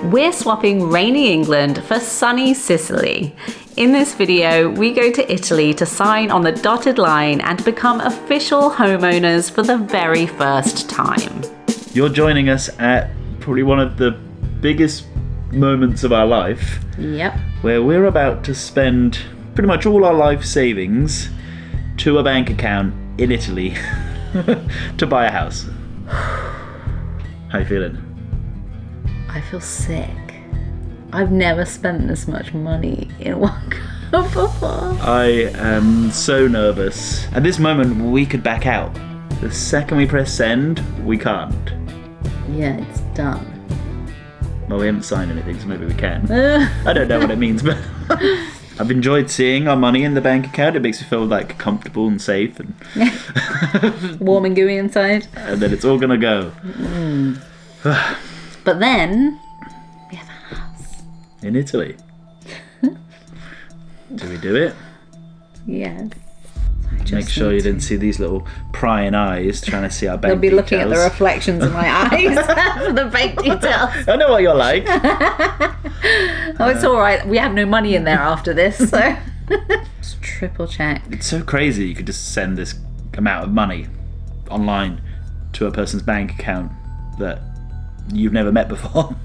We're swapping rainy England for sunny Sicily. In this video, we go to Italy to sign on the dotted line and become official homeowners for the very first time. You're joining us at probably one of the biggest moments of our life. Yep. Where we're about to spend pretty much all our life savings to a bank account in Italy to buy a house. How you feeling? I feel sick. I've never spent this much money in one go before. I am so nervous. At this moment, we could back out. The second we press send, we can't. Yeah, it's done. Well, we haven't signed anything, so maybe we can. I don't know what it means, but I've enjoyed seeing our money in the bank account. It makes me feel like comfortable and safe, and warm and gooey inside. And then it's all gonna go. But then we have a house in Italy. Do we do it? Yes. Make sure you didn't see these little prying eyes trying to see our bank They'll be details. looking at the reflections in my eyes for the bank details. I know what you're like. Oh, it's all right. We have no money in there after this, so just triple check. It's so crazy. You could just send this amount of money online to a person's bank account that you've never met before.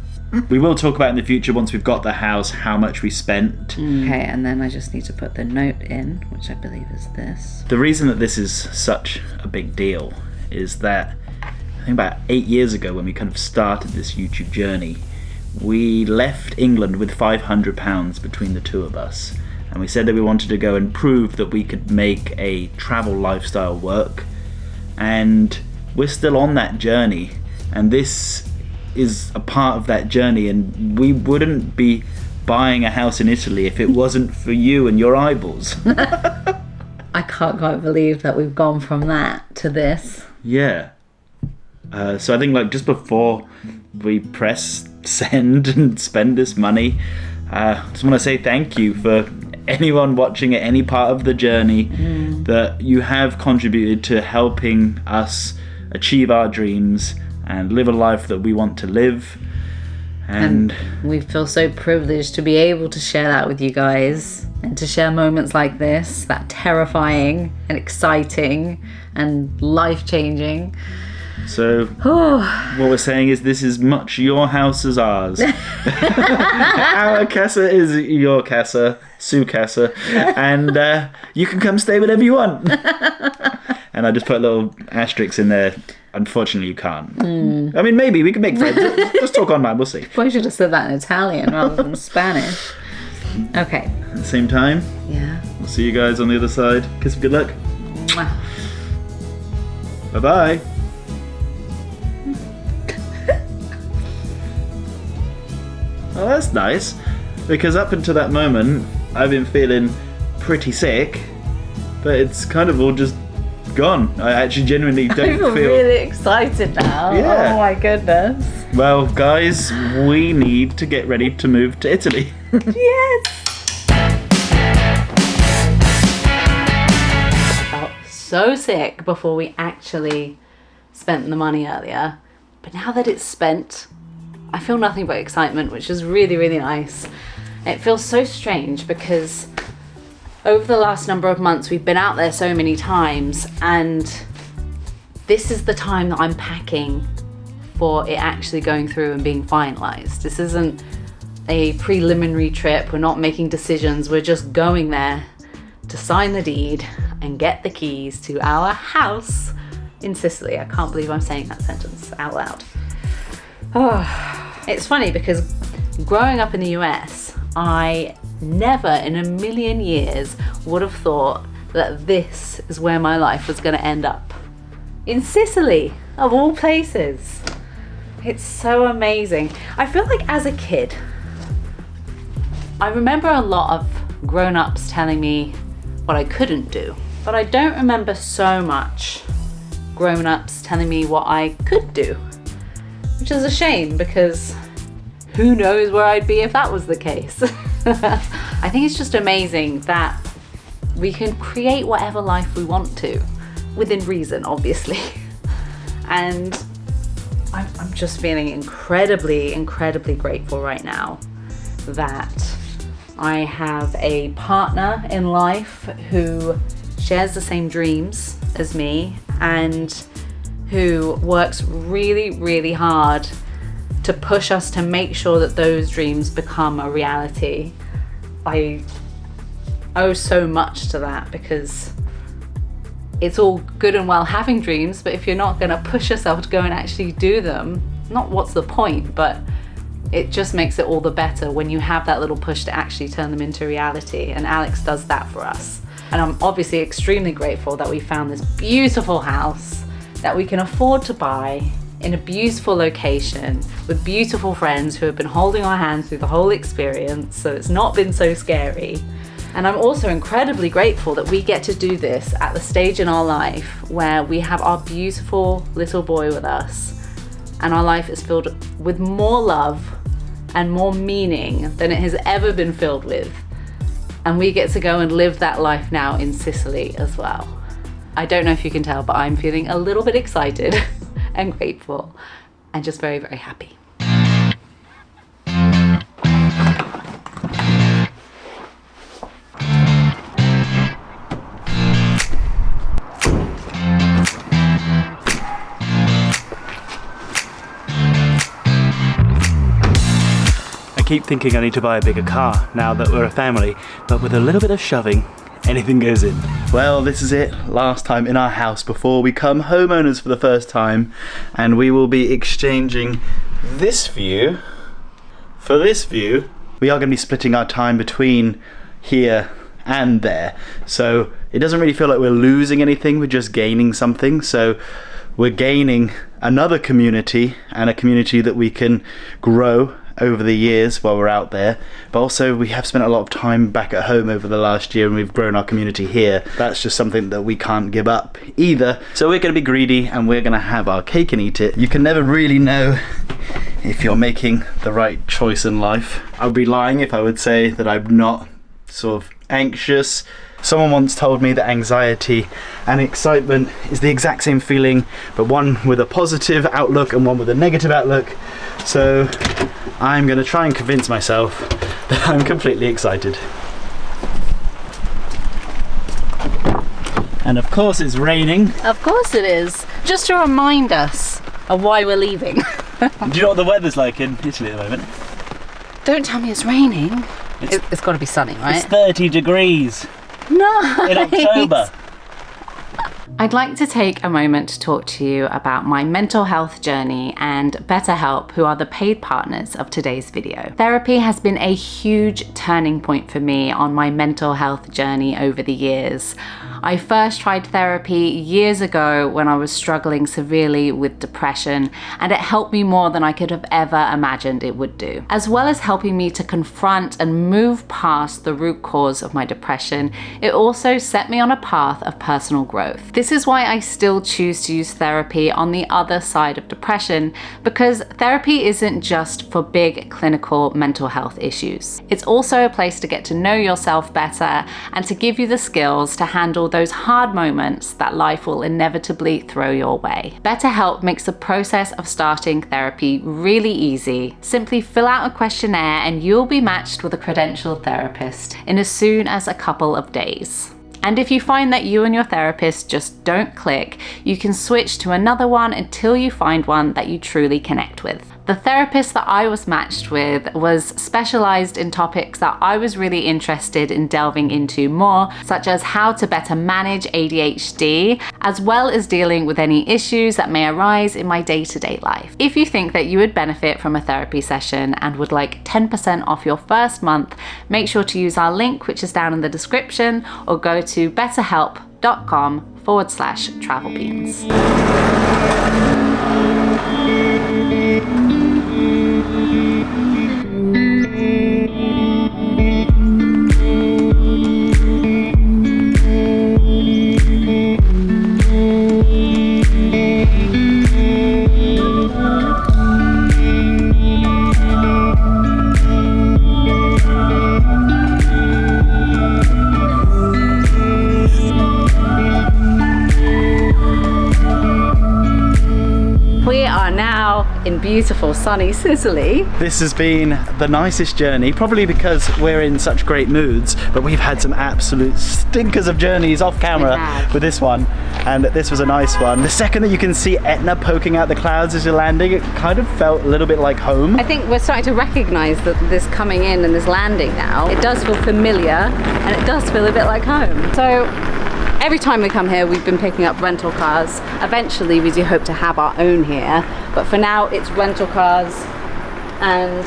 We will talk about in the future, once we've got the house, how much we spent. Okay, and then I just need to put the note in, which I believe is this. The reason that this is such a big deal is that I think about 8 years ago, when we kind of started this YouTube journey, we left England with £500 between the two of us. And we said that we wanted to go and prove that we could make a travel lifestyle work. And we're still on that journey. And this is a part of that journey, and we wouldn't be buying a house in Italy if it wasn't for you and your eyeballs. I can't quite believe that we've gone from that to this. Yeah. So I think, like, just before we press send and spend this money, I just want to say thank you for anyone watching at any part of the journey, that you have contributed to helping us achieve our dreams and live a life that we want to live. And we feel so privileged to be able to share that with you guys, and to share moments like this, that terrifying and exciting and life-changing. So what we're saying is, this is much your house as ours. Our casa is your casa, su casa, and you can come stay whenever you want. And I just put little asterisks in there. Unfortunately, you can't. I mean, maybe we can make friends. Let's talk online, we'll see. Probably should have said that in Italian rather than Spanish. Okay. At the same time, yeah, we'll see you guys on the other side. Kiss of good luck. Mwah. Bye-bye. Well, that's nice, because up until that moment, I've been feeling pretty sick, but it's kind of all just gone. I actually genuinely don't feel really excited now. Yeah. Oh my goodness. Well, guys, we need to get ready to move to Italy. Yes. I felt so sick before we actually spent the money earlier, but now that it's spent, I feel nothing but excitement, which is really, really nice. It feels so strange because over the last number of months, we've been out there so many times, and this is the time that I'm packing for it actually going through and being finalized. This isn't a preliminary trip. We're not making decisions. We're just going there to sign the deed and get the keys to our house in Sicily. I can't believe I'm saying that sentence out loud. Oh, it's funny because growing up in the US, I never in a million years would have thought that this is where my life was going to end up. In Sicily, of all places. It's so amazing. I feel like as a kid, I remember a lot of grown-ups telling me what I couldn't do, but I don't remember so much grown-ups telling me what I could do, which is a shame because who knows where I'd be if that was the case. I think it's just amazing that we can create whatever life we want to, within reason, obviously. And I'm just feeling incredibly, incredibly grateful right now that I have a partner in life who shares the same dreams as me and who works really, really hard to push us to make sure that those dreams become a reality. I owe so much to that, because it's all good and well having dreams, but if you're not gonna push yourself to go and actually do them, not what's the point, but it just makes it all the better when you have that little push to actually turn them into reality. And Alex does that for us. And I'm obviously extremely grateful that we found this beautiful house that we can afford to buy in a beautiful location with beautiful friends who have been holding our hands through the whole experience, so it's not been so scary. And I'm also incredibly grateful that we get to do this at the stage in our life where we have our beautiful little boy with us and our life is filled with more love and more meaning than it has ever been filled with. And we get to go and live that life now in Sicily as well. I don't know if you can tell, but I'm feeling a little bit excited and grateful and just very, very happy. I keep thinking I need to buy a bigger car now that we're a family, but with a little bit of shoving, anything goes in. Well, this is it, last time in our house before we become homeowners for the first time, and we will be exchanging this view for this view. We are going to be splitting our time between here and there, so it doesn't really feel like we're losing anything, we're just gaining something. So we're gaining another community, and a community that we can grow over the years while we're out there, but also we have spent a lot of time back at home over the last year and we've grown our community here. That's just something that we can't give up either, so we're going to be greedy and we're going to have our cake and eat it. You can never really know if you're making the right choice in life. I would be lying if I would say that I'm not sort of anxious. Someone once told me that anxiety and excitement is the exact same feeling, but one with a positive outlook and one with a negative outlook. So I'm going to try and convince myself that I'm completely excited. And of course it's raining. Of course it is. Just to remind us of why we're leaving. Do you know what the weather's like in Italy at the moment? Don't tell me it's raining. It's got to be sunny, right? It's 30 degrees. Nice. In October. I'd like to take a moment to talk to you about my mental health journey and BetterHelp, who are the paid partners of today's video. Therapy has been a huge turning point for me on my mental health journey over the years. I first tried therapy years ago when I was struggling severely with depression, and it helped me more than I could have ever imagined it would do. As well as helping me to confront and move past the root cause of my depression, it also set me on a path of personal growth. This is why I still choose to use therapy on the other side of depression, because therapy isn't just for big clinical mental health issues. It's also a place to get to know yourself better and to give you the skills to handle those hard moments that life will inevitably throw your way. BetterHelp makes the process of starting therapy really easy. Simply fill out a questionnaire and you'll be matched with a credentialed therapist in as soon as a couple of days. And if you find that you and your therapist just don't click, you can switch to another one until you find one that you truly connect with. The therapist that I was matched with was specialized in topics that I was really interested in delving into more, such as how to better manage ADHD, as well as dealing with any issues that may arise in my day-to-day life. If you think that you would benefit from a therapy session and would like 10% off your first month, make sure to use our link, which is down in the description, or go to betterhelp.com/travelbeans. beautiful sunny Sicily. This has been the nicest journey, probably because we're in such great moods, but we've had some absolute stinkers of journeys off camera with this one, and this was a nice one. The second that you can see Etna poking out the clouds as you're landing, it kind of felt a little bit like home. I think we're starting to recognise that this coming in and this landing now, it does feel familiar and it does feel a bit like home. So every time we come here, we've been picking up rental cars. Eventually, we do hope to have our own here, but for now, it's rental cars. And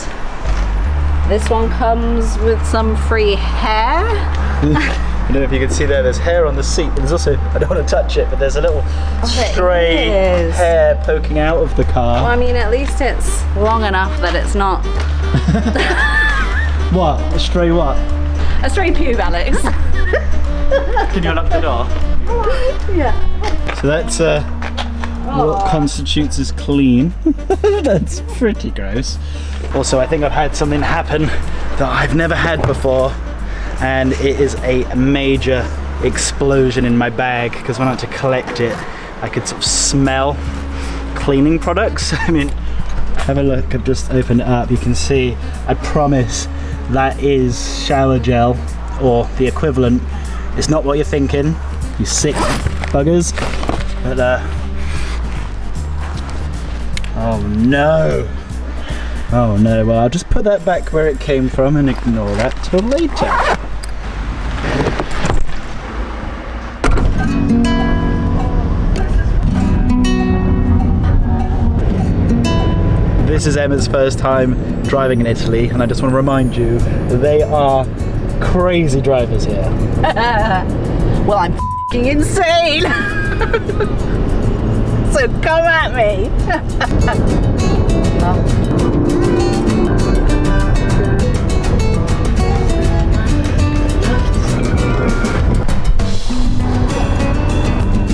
this one comes with some free hair. I don't know if you can see there's hair on the seat, but there's also, I don't want to touch it, but there's a little stray hair poking out of the car. Well, I mean, at least it's long enough that it's not... What? A stray what? A stray pube, Alex. Can you unlock the door? Yeah. So that's what constitutes as clean. That's pretty gross. Also, I think I've had something happen that I've never had before, and it is a major explosion in my bag, because when I had to collect it, I could sort of smell cleaning products. I mean, have a look, I've just opened it up. You can see, I promise, that is shower gel, or the equivalent. It's not what you're thinking, you sick buggers. But oh no. Oh no, well, I'll just put that back where it came from and ignore that till later. This is Emma's first time driving in Italy, and I just want to remind you, they are crazy drivers here. Well, I'm f***ing insane. So come at me.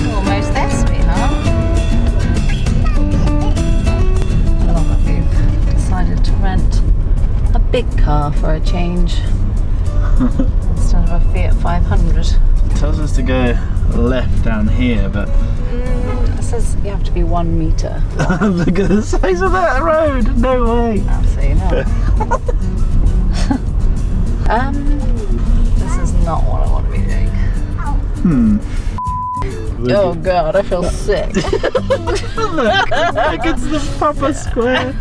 Almost there, sweetheart. Oh, we've decided to rent a big car for a change. Instead of a Fiat 500. It tells us to go left down here, but... It says you have to be 1 metre. Look at the size of that road! No way! Absolutely not. This is not what I want to be doing. Oh god, I feel sick. Look, it's the proper square.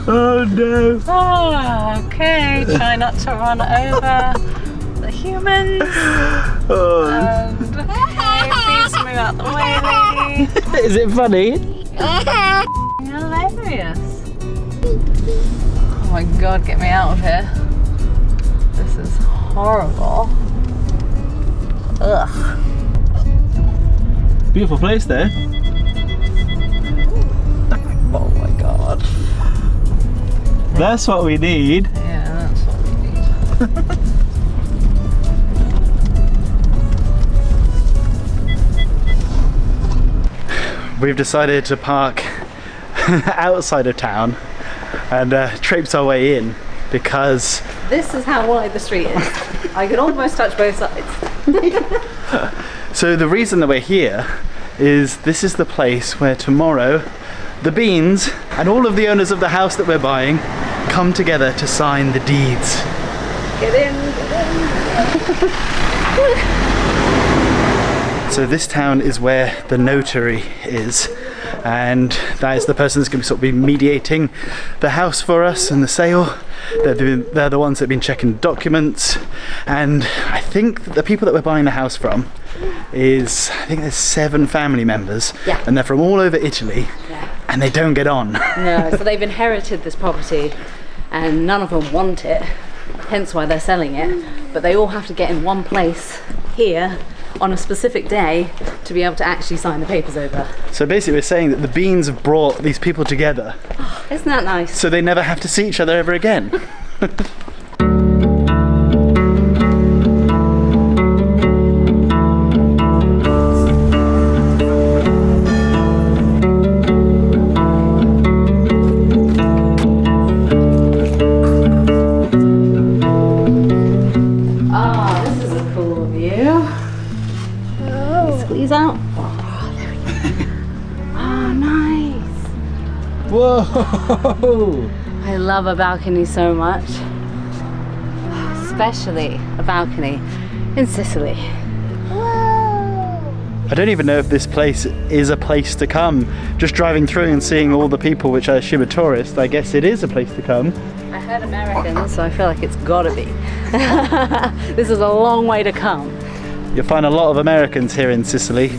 Oh no. Oh, okay. Try not to run over the humans. Oh. And please move out the way, lady. Is it funny? Hilarious. Oh my god, get me out of here. This is horrible. Ugh. Beautiful place there. Oh my god. That's what we need. Yeah, that's what we need. We've decided to park outside of town and traipse our way in, because This is how wide the street is. I can almost touch both sides. so the reason that we're here is this is the place where tomorrow the Beans and all of the owners of the house that we're buying come together to sign the deeds. Get in, get in. So this town is where the notary is, and that is the person that's going to sort of be mediating the house for us and the sale. They're the ones that have been checking documents, and I think that the people that we're buying the house from is, I think there's 7 family members, Yeah. and they're from all over Italy, and they don't get on. No, so they've inherited this property and none of them want it, hence why they're selling it, but they all have to get in one place here on a specific day to be able to actually sign the papers over. So basically we're saying that the Beans have brought these people together, Isn't that nice? so they never have to see each other ever again. Squeeze out. Oh, there we go. Oh, nice. Whoa! Whoa! I love a balcony so much. Especially a balcony in Sicily. I don't even know if this place is a place to come. Just driving through and seeing all the people, which I assume are tourists, I guess it is a place to come. I heard Americans, so I feel like it's gotta be. This is a long way to come. You'll find a lot of Americans here in Sicily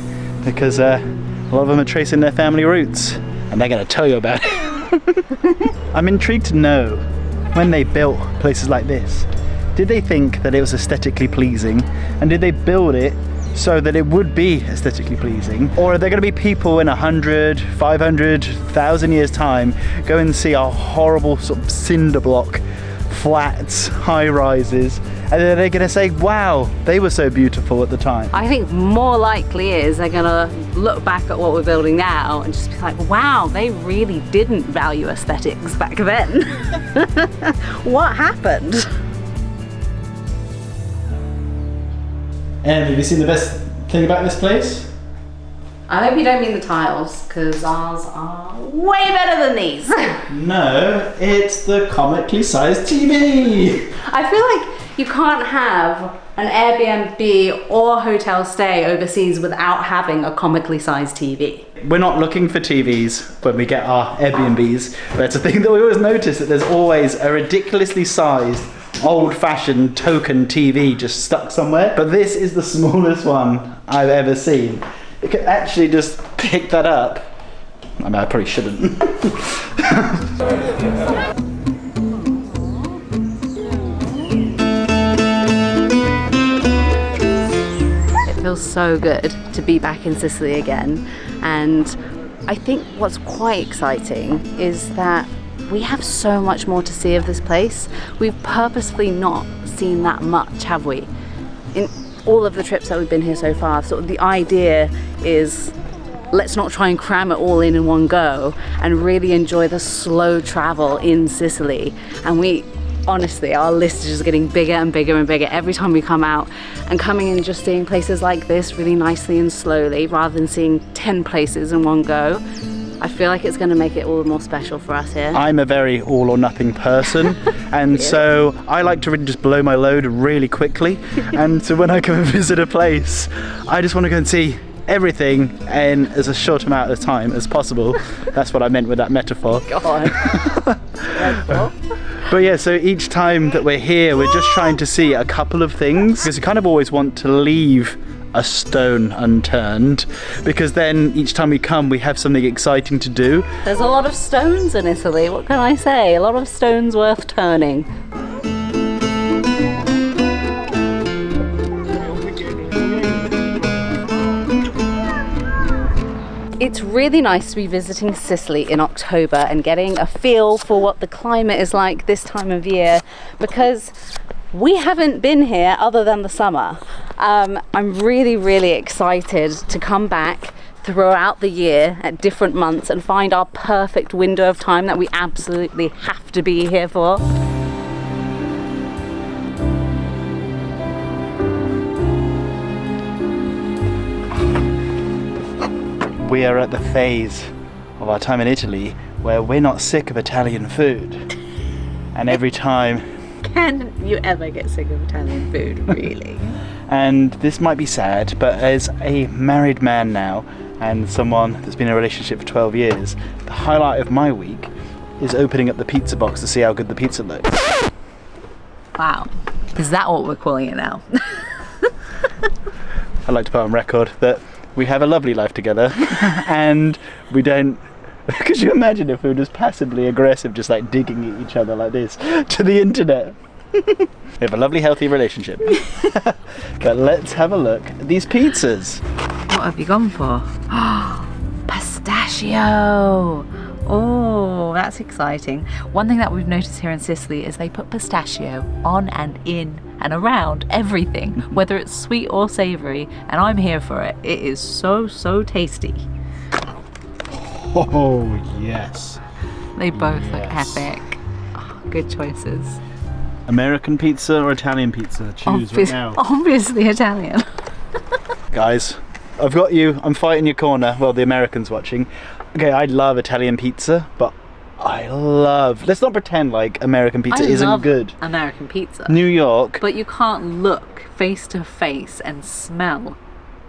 because a lot of them are tracing their family roots, and they're going to tell you about it. I'm intrigued to know, when they built places like this, did they think that it was aesthetically pleasing, and did they build it so that it would be aesthetically pleasing? Or are there going to be people in 100, 500, 1,000 years time go and see our horrible sort of cinder block flats, high rises, and then they're going to say, wow, they were so beautiful at the time? I think more likely is they're gonna look back at what we're building now and just be like, wow, they really didn't value aesthetics back then. What happened? And have you seen the best thing about this place? I hope you don't mean the tiles, because ours are way better than these. No, it's the comically sized TV. I feel like you can't have an Airbnb or hotel stay overseas without having a comically sized TV. We're not looking for TVs when we get our Airbnbs, but it's a thing that we always notice, that there's always a ridiculously sized, old-fashioned token TV just stuck somewhere. But this is the smallest one I've ever seen. You can actually just pick that up. I mean, I probably shouldn't. It feels so good to be back in Sicily again, and I think what's quite exciting is that we have so much more to see of this place. We've purposefully not seen that much, have we? In all of the trips that we've been here so far, sort of the idea is, let's not try and cram it all in one go and really enjoy the slow travel in Sicily. And we, honestly, our list is just getting bigger and bigger and bigger every time we come out, and coming in and just seeing places like this really nicely and slowly rather than seeing 10 places in one go. I feel like it's going to make it all the more special for us here. I'm a very all or nothing person, and so I like to really just blow my load really quickly. And so when I come and visit a place, I just want to go and see everything in as a short amount of time as possible. That's what I meant with that metaphor. Go on. But yeah, so each time that we're here, we're just trying to see a couple of things, because we kind of always want to leave a stone unturned, because then each time we come we have something exciting to do. There's a lot of stones in Italy, what can I say? A lot of stones worth turning. It's really nice to be visiting Sicily in October and getting a feel for what the climate is like this time of year, because we haven't been here other than the summer. I'm really, really excited to come back throughout the year at different months and find our perfect window of time that we absolutely have to be here for. We are at the phase of our time in Italy where we're not sick of Italian food. And every time... Can you ever get sick of Italian food, really? And this might be sad, but as a married man now and someone that's been in a relationship for 12 years, the highlight of my week is opening up the pizza box to see how good the pizza looks. Wow. Is that what we're calling it now? I'd like to put on record that we have a lovely life together and we don't... Could you imagine if we were just passively aggressive, just like digging at each other like this to the internet? We have a lovely, healthy relationship. But let's have a look at these pizzas. What have you gone for? Pistachio! Oh, that's exciting. One thing that we've noticed here in Sicily is they put pistachio on and in and around everything, whether it's sweet or savoury, and I'm here for it. It is so, so tasty. Oh, yes. They both look epic. Oh, good choices. American pizza or Italian pizza? Choose right now. Obviously Italian. Guys, I've got you. I'm fighting your corner. Well, the Americans watching. Okay, I love Italian pizza, but I love... Let's not pretend like American pizza I isn't love good. American pizza. New York. But you can't look face to face and smell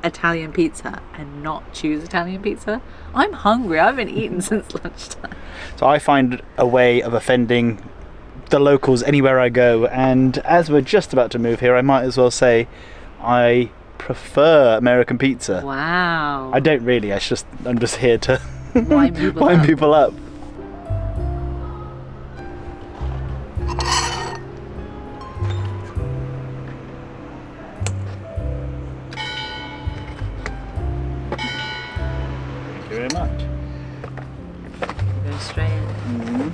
Italian pizza and not choose Italian pizza. I'm hungry. I haven't eaten since lunchtime. So I find a way of offending the locals anywhere I go, and as we're just about to move here, I might as well say I prefer American pizza. Wow. I don't really. I'm just here to Wind people up. Thank you very much. Go straight in.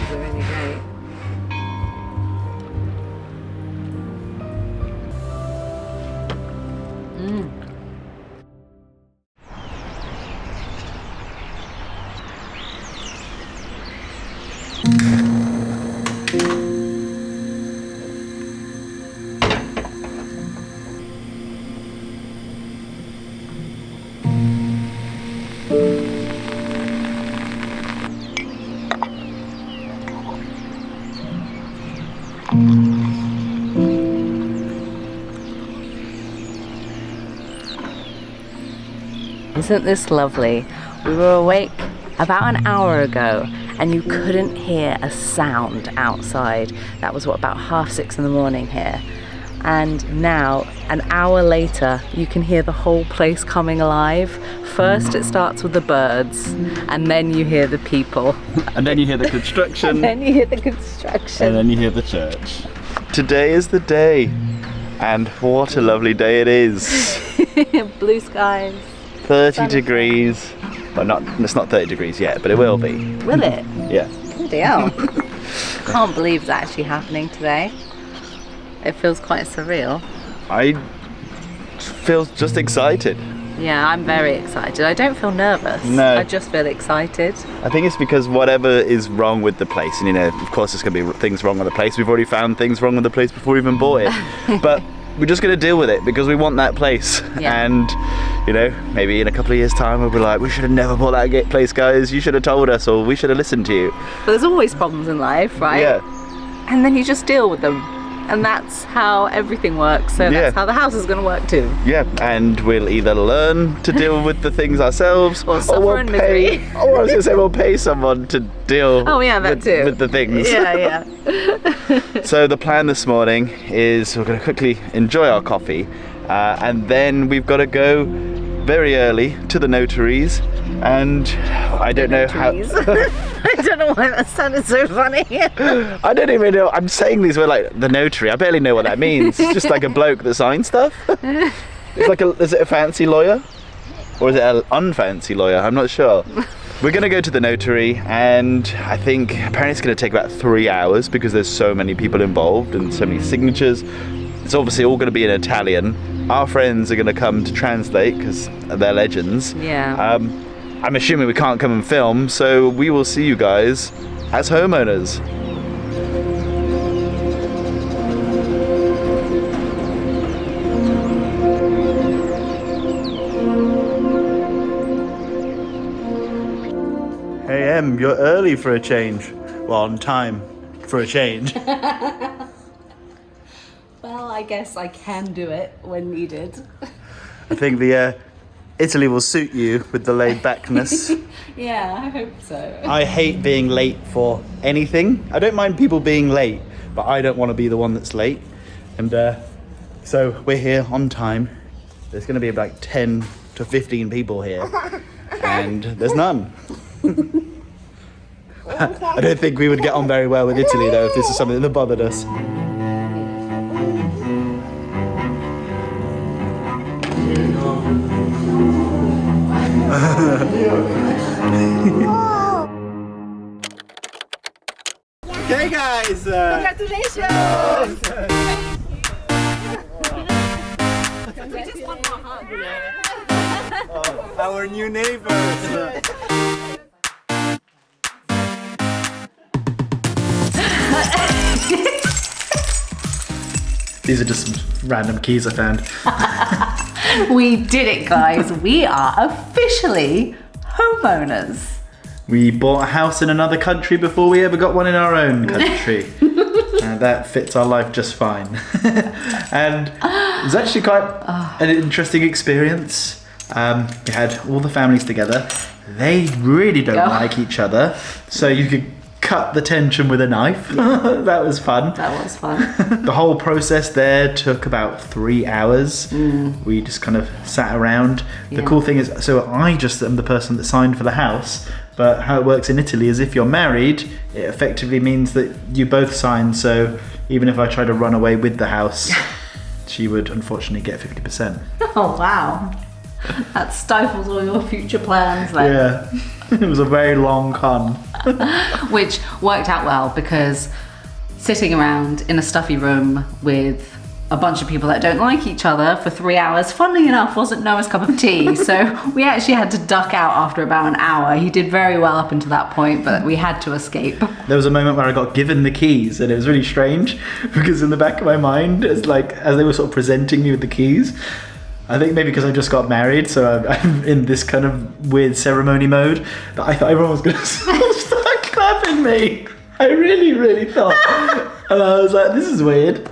They're really great. Isn't this lovely? We were awake about an hour ago and you couldn't hear a sound outside. That was about 6:30 in the morning here. And now, an hour later, you can hear the whole place coming alive. First it starts with the birds, and then you hear the people. And then you hear the construction. And then you hear the construction. And then you hear the church. Today is the day. And what a lovely day it is. Blue skies. 30 degrees. Well, it's not 30 degrees yet, but it will be. Will it? Yeah. Bloody hell. Can't believe it's actually happening today. It feels quite surreal. I feel just excited. Yeah, I'm very excited. I don't feel nervous. No. I just feel excited. I think it's because whatever is wrong with the place, and you know, of course there's going to be things wrong with the place. We've already found things wrong with the place before we even bought it. But we're just going to deal with it because we want that place. Yeah. And, you know, maybe in a couple of years' time we'll be like, we should have never bought that place, guys. You should have told us, or we should have listened to you. But there's always problems in life, right? Yeah. And then you just deal with them. And that's how everything works. So that's how the house is going to work too. Yeah, and we'll either learn to deal with the things ourselves, or suffer we'll in misery. Or I was going to say we'll pay someone to deal with the things. Yeah. So the plan this morning is we're going to quickly enjoy our coffee, and then we've got to go very early to the notaries, and I don't know how. I don't know why that sounded so funny. I don't even know. I'm saying these words like the notary. I barely know what that means. It's just like a bloke that signs stuff. It's like is it a fancy lawyer? Or is it an unfancy lawyer? I'm not sure. We're going to go to the notary, and I think apparently it's going to take about 3 hours because there's so many people involved and so many signatures. It's obviously all going to be in Italian. Our friends are going to come to translate because they're legends. Yeah. I'm assuming we can't come and film, so we will see you guys as homeowners. Hey Em, you're early for a change. Well, on time for a change. Well, I guess I can do it when needed. I think the Italy will suit you with the laid backness. Yeah, I hope so. I hate being late for anything. I don't mind people being late, but I don't want to be the one that's late. And so we're here on time. There's going to be about 10 to 15 people here, and there's none. I don't think we would get on very well with Italy though if this is something that bothered us. Okay guys! Congratulations! We just want more hug. Our new neighbors! These are just some random keys I found. We did it, guys. We are officially homeowners. We bought a house in another country before we ever got one in our own country. And that fits our life just fine. And it was actually quite an interesting experience. We had all the families together. They really don't like each other. So you could cut the tension with a knife. That was fun. That was fun. The whole process there took about 3 hours. We just kind of sat around. The cool thing is, so I just am the person that signed for the house, but how it works in Italy is if you're married, it effectively means that you both sign. So even if I try to run away with the house, she would unfortunately get 50%. Oh, wow. That stifles all your future plans then. Yeah, it was a very long con. Which worked out well because sitting around in a stuffy room with a bunch of people that don't like each other for 3 hours, funnily enough, wasn't Noah's cup of tea. So we actually had to duck out after about an hour. He did very well up until that point, but we had to escape. There was a moment where I got given the keys, and it was really strange because in the back of my mind, it's like as they were sort of presenting me with the keys, I think maybe because I just got married, so I'm in this kind of weird ceremony mode, that I thought everyone was going to start clapping me. I really, really thought. And I was like, this is weird.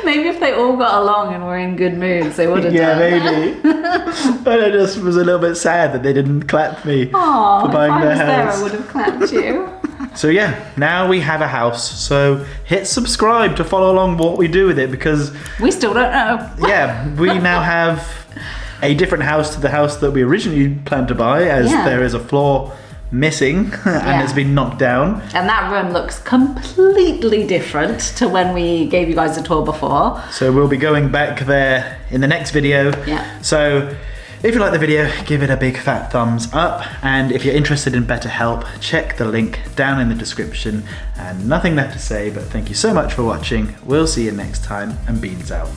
Maybe if they all got along and were in good moods, they would have Yeah, done. maybe. But I just was a little bit sad that they didn't clap me Aww, for buying their if I was there, house. I would have clapped you. So yeah, now we have a house. So hit subscribe to follow along what we do with it, because We still don't know. yeah, we now have a different house to the house that we originally planned to buy, as there is a floor missing and it's been knocked down. And that room looks completely different to when we gave you guys a tour before. So we'll be going back there in the next video. Yeah. So if you like the video, give it a big fat thumbs up. And if you're interested in better help, check the link down in the description. And nothing left to say, but thank you so much for watching. We'll see you next time, and beans out.